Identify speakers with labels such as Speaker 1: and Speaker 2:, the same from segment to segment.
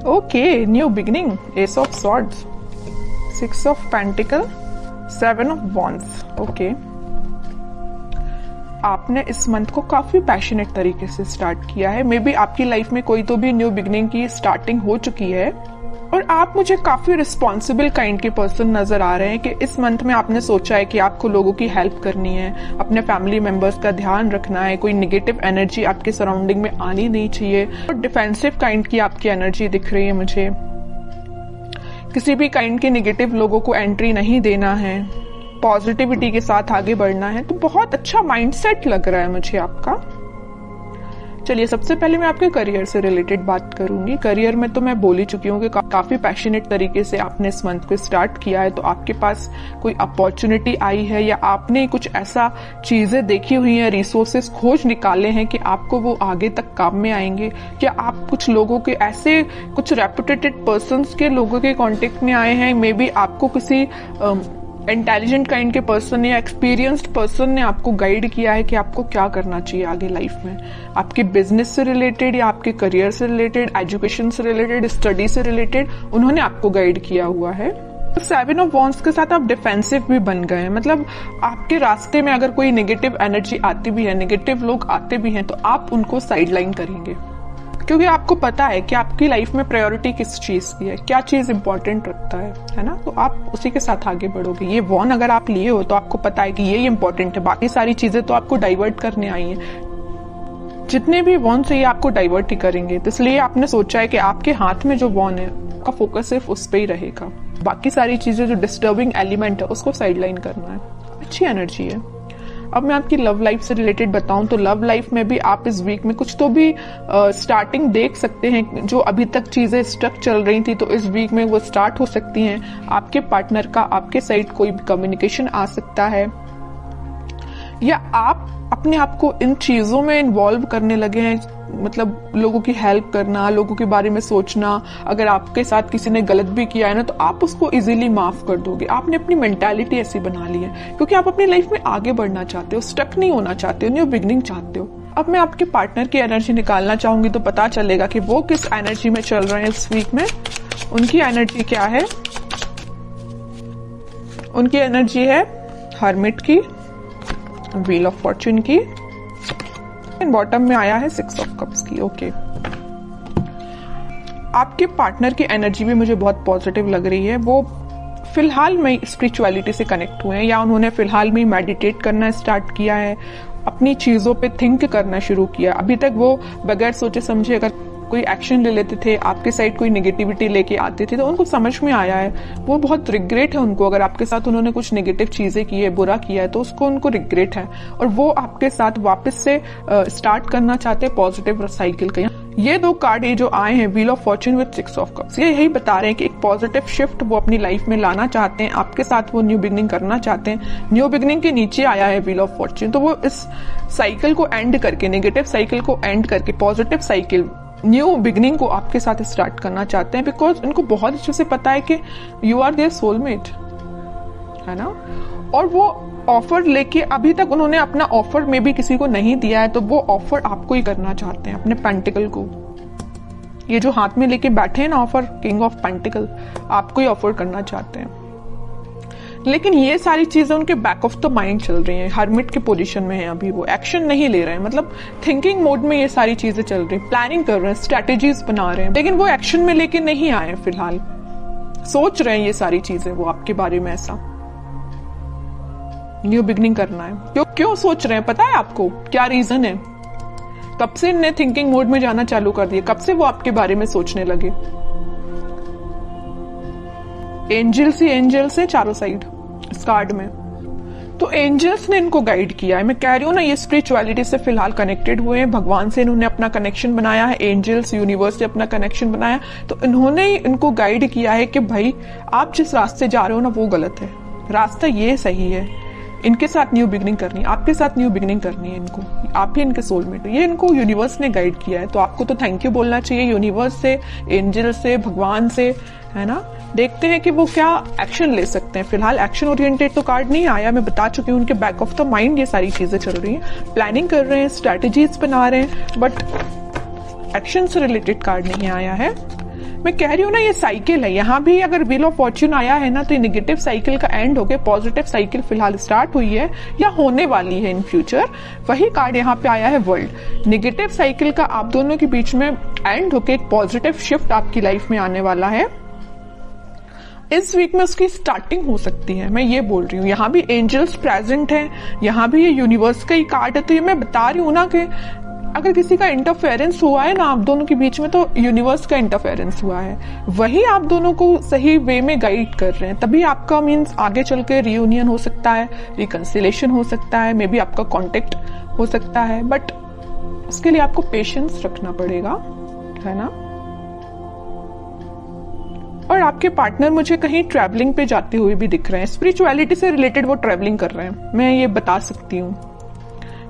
Speaker 1: Okay, new beginning, S of swords, 6 of pentacle, 7 of wands. Okay, आपने इस month को काफी पैशनेट तरीके से स्टार्ट किया है। मे बी आपकी लाइफ में कोई तो भी न्यू बिगिनिंग की स्टार्टिंग हो चुकी है और आप मुझे काफी रिस्पॉन्सिबल काइंड के पर्सन नजर आ रहे हैं कि इस मंथ में आपने सोचा है कि आपको लोगों की हेल्प करनी है, अपने फैमिली मेंबर्स का ध्यान रखना है, कोई नेगेटिव एनर्जी आपके सराउंडिंग में आनी नहीं चाहिए। और डिफेंसिव काइंड की आपकी एनर्जी दिख रही है मुझे, किसी भी काइंड के नेगेटिव लोगों को एंट्री नहीं देना है, पॉजिटिविटी के साथ आगे बढ़ना है। तो बहुत अच्छा माइंडसेट लग रहा है मुझे आपका। चलिए, सबसे पहले मैं आपके करियर से रिलेटेड बात करूंगी। करियर में तो मैं बोल ही चुकी हूँ कि काफी पैशनेट तरीके से आपने इस मंथ को स्टार्ट किया है। तो आपके पास कोई अपॉर्चुनिटी आई है या आपने कुछ ऐसा चीजें देखी हुई हैं, रिसोर्सेस खोज निकाले हैं कि आपको वो आगे तक काम में आएंगे। क्या आप कुछ लोगों के ऐसे कुछ रेपुटेटेड पर्संस के लोगों के कांटेक्ट में आए हैं? मे बी आपको किसी इंटेलिजेंट काइंड के पर्सन या एक्सपीरियंस्ड पर्सन ने आपको गाइड किया है कि आपको क्या करना चाहिए आगे लाइफ में। आपके बिजनेस से रिलेटेड या आपके करियर से रिलेटेड, एजुकेशन से रिलेटेड, स्टडी से रिलेटेड उन्होंने आपको गाइड किया हुआ है। 7 ऑफ वॉन्ड्स के साथ आप डिफेंसिव भी बन गए हैं। मतलब आपके रास्ते में अगर कोई नेगेटिव एनर्जी आती भी है, नेगेटिव लोग आते भी हैं, तो आप उनको साइडलाइन करेंगे, क्योंकि आपको पता है कि आपकी लाइफ में प्रायोरिटी किस चीज की है, क्या चीज इंपॉर्टेंट रखता है ना। तो आप उसी के साथ आगे बढ़ोगे। ये वॉन अगर आप लिए हो तो आपको पता है कि ये इंपॉर्टेंट है, बाकी सारी चीजें तो आपको डाइवर्ट करने आई हैं। जितने भी वॉन से ये आपको डाइवर्ट ही करेंगे, तो इसलिए आपने सोचा है कि आपके हाथ में जो वॉन है आपका फोकस सिर्फ उस पर ही रहेगा। बाकी सारी चीजें जो डिस्टर्बिंग एलिमेंट है उसको साइडलाइन करना है। अच्छी एनर्जी है। अब मैं आपकी लव लाइफ से रिलेटेड बताऊं तो लव लाइफ में भी आप इस वीक में कुछ तो भी स्टार्टिंग देख सकते हैं। जो अभी तक चीजें स्टक चल रही थी तो इस वीक में वो स्टार्ट हो सकती हैं। आपके पार्टनर का आपके साइड कोई भी कम्युनिकेशन आ सकता है, या आप अपने आप को इन चीजों में इन्वॉल्व करने लगे हैं। मतलब लोगों की हेल्प करना, लोगों के बारे में सोचना। अगर आपके साथ किसी ने गलत भी किया है ना, तो आप उसको इजीली माफ कर दोगे। आपने अपनी मेंटालिटी ऐसी बना ली है क्योंकि आप अपनी लाइफ में आगे बढ़ना चाहते हो, स्टक नहीं होना चाहते हो, न्यू बिगिनिंग चाहते हो। अब मैं आपके पार्टनर की एनर्जी निकालना चाहूंगी तो पता चलेगा कि वो किस एनर्जी में चल रहे हैं इस वीक में। उनकी एनर्जी क्या है? उनकी एनर्जी है हर्मिट की, व्हील ऑफ फॉर्च्यून की, बॉटम में आया है 6 ऑफ कप्स की। ओके, आपके पार्टनर की एनर्जी भी मुझे बहुत पॉजिटिव लग रही है। वो फिलहाल में स्पिरिचुअलिटी से कनेक्ट हुए हैं, या उन्होंने फिलहाल में मेडिटेट करना स्टार्ट किया है, अपनी चीजों पे थिंक करना शुरू किया। अभी तक वो बगैर सोचे समझे अगर कोई एक्शन ले लेते थे, आपके साइड कोई नेगेटिविटी लेके आते थे, तो उनको समझ में आया है। वो बहुत रिग्रेट है उनको, अगर आपके साथ उन्होंने कुछ नेगेटिव चीजें की है, बुरा किया है, तो उसको उनको रिग्रेट है और वो आपके साथ वापस से स्टार्ट करना चाहते हैं पॉजिटिव साइकिल का। ये 2 कार्ड ये जो आए हैं, wheel of Fortune with 6 of cups, ये यही बता रहे हैं कि एक पॉजिटिव शिफ्ट वो अपनी लाइफ में लाना चाहते हैं। आपके साथ वो न्यू बिगिनिंग करना चाहते हैं। न्यू बिगिनिंग के नीचे आया है व्हील ऑफ फॉर्च्यून, तो वो इस साइकिल को एंड करके, नेगेटिव साइकिल को एंड करके पॉजिटिव साइकिल, न्यू बिगिनिंग को आपके साथ स्टार्ट करना चाहते हैं। बिकॉज उनको बहुत अच्छे से पता है कि यू आर देयर सोलमेट, है ना। और वो ऑफर लेके, अभी तक उन्होंने अपना ऑफर में भी किसी को नहीं दिया है, तो वो ऑफर आपको ही करना चाहते हैं, अपने पेंटिकल को। ये जो हाथ में लेके बैठे हैं ना ऑफर, किंग ऑफ पेंटिकल, आपको ही ऑफर करना चाहते हैं। लेकिन ये सारी चीजें उनके बैक ऑफ द माइंड चल रही हैं। हर्मिट के पोजीशन में है अभी, वो एक्शन नहीं ले रहे हैं। मतलब थिंकिंग मोड में ये सारी चीजें चल रही हैं, प्लानिंग कर रहे हैं, स्ट्रेटेजीज बना रहे हैं, लेकिन वो एक्शन में लेके नहीं आए फिलहाल। सोच रहे हैं ये सारी चीजें वो आपके बारे में, ऐसा न्यू बिगिनिंग करना है। क्यों सोच रहे हैं पता है आपको? क्या रीजन है? कब से इन्हें थिंकिंग मोड में जाना चालू कर दिया? कब से वो आपके बारे में सोचने लगे? एंजल्स ही एंजल्स है चारों साइड इस कार्ड में। तो एंजल्स ने इनको गाइड किया है। मैं कह रही हूँ ना, ये स्पिरिचुअलिटी से फिलहाल कनेक्टेड हुए हैं, भगवान से इन्होंने अपना कनेक्शन बनाया है, एंजल्स यूनिवर्स से अपना कनेक्शन बनाया। तो इन्होंने ही इनको गाइड किया है कि भाई आप जिस रास्ते जा रहे हो ना वो गलत है, रास्ता ये सही है। इनके साथ न्यू बिगिनिंग करनी है, आपके साथ न्यू बिगिनिंग करनी है इनको, आप ही इनके सोलमेट हो। ये इनको यूनिवर्स ने गाइड किया है, तो आपको तो थैंक यू बोलना चाहिए यूनिवर्स से, एंजल से, भगवान से, है ना। देखते हैं कि वो क्या एक्शन ले सकते हैं। फिलहाल एक्शन ओरिएंटेड तो कार्ड नहीं आया, मैं बता चुकी हूँ। उनके बैक ऑफ द माइंड ये सारी चीजें चल रही हैं, प्लानिंग कर रहे हैं, स्ट्रैटेजीज बना रहे हैं, बट एक्शन से रिलेटेड कार्ड नहीं आया है। मैं कह रही हूँ ना, ये साइकिल है। यहाँ भी अगर व्हील ऑफ फॉर्च्यून आया है ना, तो ये नेगेटिव साइकिल का एंड होके पॉजिटिव साइकिल फिलहाल स्टार्ट हुई है या होने वाली है इन फ्यूचर। वही कार्ड यहाँ पे आया है वर्ल्ड। नेगेटिव साइकिल का आप दोनों के बीच में एंड होके एक पॉजिटिव शिफ्ट आपकी लाइफ में आने वाला है। इस वीक में उसकी स्टार्टिंग हो सकती है, मैं ये बोल रही हूँ। यहाँ भी एंजल्स प्रेजेंट हैं, यहाँ भी ये यूनिवर्स का ही कार्ड है। तो ये मैं बता रही हूँ ना कि अगर किसी का इंटरफेरेंस हुआ है ना आप दोनों के बीच में, तो यूनिवर्स का इंटरफेरेंस हुआ है, वही आप दोनों को सही वे में गाइड कर रहे हैं। तभी आपका मीन्स आगे चल के रियूनियन हो सकता है, रिकंसिलेशन हो सकता है, मे बी आपका कॉन्टेक्ट हो सकता है। बट उसके लिए आपको पेशेंस रखना पड़ेगा, है ना। और आपके पार्टनर मुझे कहीं ट्रैवलिंग पे जाते हुए भी दिख रहे हैं। स्पिरिचुअलिटी से रिलेटेड वो ट्रैवलिंग कर रहे हैं, मैं ये बता सकती हूँ।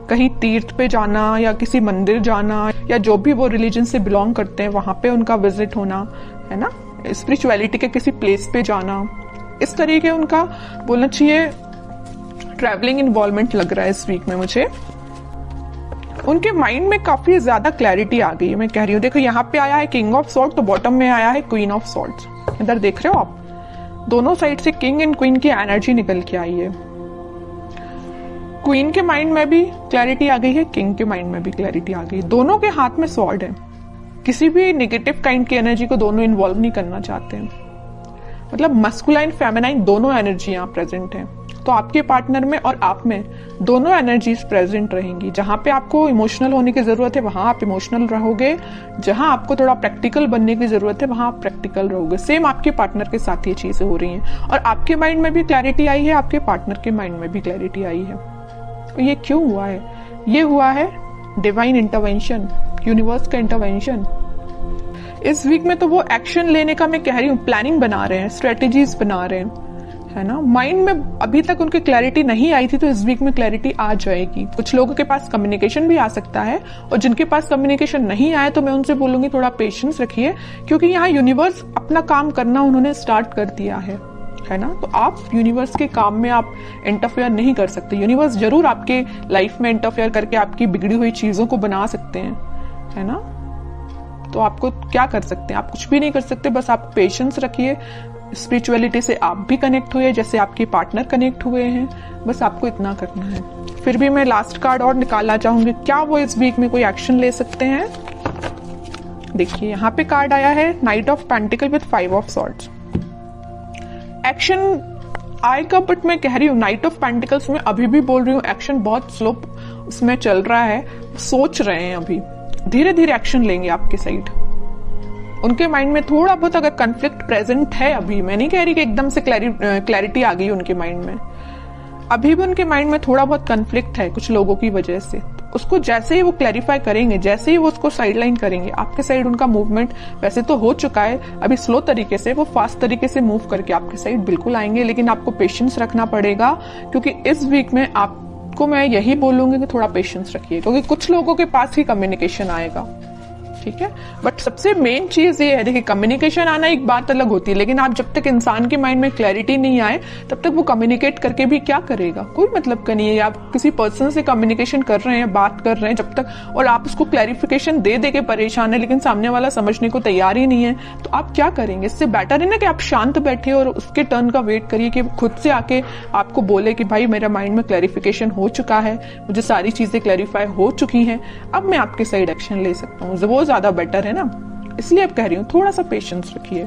Speaker 1: कहीं तीर्थ पे जाना या किसी मंदिर जाना, या जो भी वो रिलीजन से बिलोंग करते हैं वहां पे उनका विजिट होना, है ना। स्पिरिचुअलिटी के किसी प्लेस पे जाना, इस तरीके उनका बोलना चाहिए ट्रैवलिंग इन्वॉल्वमेंट लग रहा है इस वीक में मुझे। उनके माइंड में काफी ज्यादा क्लैरिटी आ गई है, मैं कह रही हूँ। देखो यहाँ पे आया है किंग ऑफ सॉर्ड, तो बॉटम में आया है क्वीन ऑफ सॉर्ड्स। इधर देख रहे हो आप, दोनों साइड से किंग एंड क्वीन की एनर्जी निकल के आई है। क्वीन के माइंड में भी क्लैरिटी आ गई है, किंग के माइंड में भी क्लैरिटी आ गई। दोनों के हाथ में स्वॉर्ड है। किसी भी नेगेटिव काइंड की एनर्जी को दोनों इन्वॉल्व नहीं करना चाहते हैं। मतलब मस्कुलाइन फेमिनाइन दोनों एनर्जी यहाँ प्रेजेंट है। तो आपके पार्टनर में और आप में दोनों एनर्जीज प्रेजेंट रहेंगी। जहां पे आपको इमोशनल होने की जरूरत है वहां आप इमोशनल रहोगे, जहां आपको थोड़ा प्रैक्टिकल बनने की जरूरत है वहां आप प्रैक्टिकल रहोगे। सेम आपके पार्टनर के साथ ये चीजें हो रही हैं। और आपके माइंड में भी क्लैरिटी आई है, आपके पार्टनर के माइंड में भी क्लैरिटी आई है। ये क्यों हुआ है? ये हुआ है डिवाइन इंटरवेंशन, यूनिवर्स का इंटरवेंशन। इस वीक में तो वो एक्शन लेने का मैं कह रही हूँ, प्लानिंग बना रहे हैं, स्ट्रेटेजीज बना रहे हैं, है ना। माइंड में अभी तक उनकी क्लैरिटी नहीं आई थी, तो इस वीक में क्लैरिटी आ जाएगी। कुछ लोगों के पास कम्युनिकेशन भी आ सकता है, और जिनके पास कम्युनिकेशन नहीं आया तो मैं उनसे बोलूंगी थोड़ा पेशेंस रखिए, क्योंकि यहाँ यूनिवर्स अपना काम करना उन्होंने स्टार्ट कर दिया है ना। तो आप यूनिवर्स के काम में आप इंटरफेयर नहीं कर सकते। यूनिवर्स जरूर आपके लाइफ में इंटरफेयर करके आपकी बिगड़ी हुई चीजों को बना सकते हैं, है ना। तो आपको क्या कर सकते हैं? आप कुछ भी नहीं कर सकते, बस आप पेशेंस रखिए। स्पिरिचुअलिटी से आप भी कनेक्ट हुए जैसे आपके पार्टनर कनेक्ट हुए हैं, बस आपको इतना करना है। फिर भी मैं लास्ट कार्ड और निकालना चाहूंगी, क्या वो इस वीक में कोई एक्शन ले सकते हैं। देखिए यहाँ पे कार्ड आया है night of pentacle with 5 of swords. Action आएगा, बट मैं कह रही हूँ नाइट ऑफ पेंटिकल्स में अभी भी बोल रही हूँ एक्शन बहुत स्लो उसमें चल रहा है। सोच रहे हैं, अभी धीरे धीरे एक्शन लेंगे आपके साइड। उनके माइंड में थोड़ा बहुत अगर कन्फ्लिक्ट प्रेजेंट है अभी, मैं नहीं कह रही कि एकदम से क्लैरिटी आ गई उनके माइंड में, अभी भी उनके माइंड में थोड़ा बहुत कन्फ्लिक्ट है कुछ लोगों की वजह से। उसको जैसे ही वो क्लैरिफाई करेंगे, जैसे ही वो उसको साइडलाइन करेंगे, आपके साइड उनका मूवमेंट वैसे तो हो चुका है, अभी स्लो तरीके से, वो फास्ट तरीके से मूव करके आपके साइड बिल्कुल आएंगे। लेकिन आपको पेशेंस रखना पड़ेगा, क्योंकि इस वीक में आपको मैं यही बोलूंगी कि थोड़ा पेशेंस रखिए, क्योंकि कुछ लोगों के पास ही कम्युनिकेशन आएगा, ठीक है। बट सबसे मेन चीज ये है, देखिए कम्युनिकेशन आना एक बात अलग होती है, लेकिन आप जब तक इंसान के माइंड में क्लैरिटी नहीं आए तब तक वो कम्युनिकेट करके भी क्या करेगा, कोई मतलब का नहीं है। आप किसी पर्सन से कम्युनिकेशन कर रहे हैं, बात कर रहे हैं जब तक, और आप उसको क्लैरिफिकेशन दे दे के परेशान है, लेकिन सामने वाला समझने को तैयार ही नहीं है, तो आप क्या करेंगे। इससे बेटर है ना कि आप शांत बैठे और उसके टर्न का वेट करिए कि खुद से आके आपको बोले कि भाई मेरा माइंड में क्लैरिफिकेशन हो चुका है, मुझे सारी चीजें क्लैरिफाई हो चुकी हैं, अब मैं आपके साइड एक्शन ले सकता हूँ। वो ज्यादा बेटर है ना, इसलिए अब कह रही हूँ थोड़ा सा पेशेंस रखिए।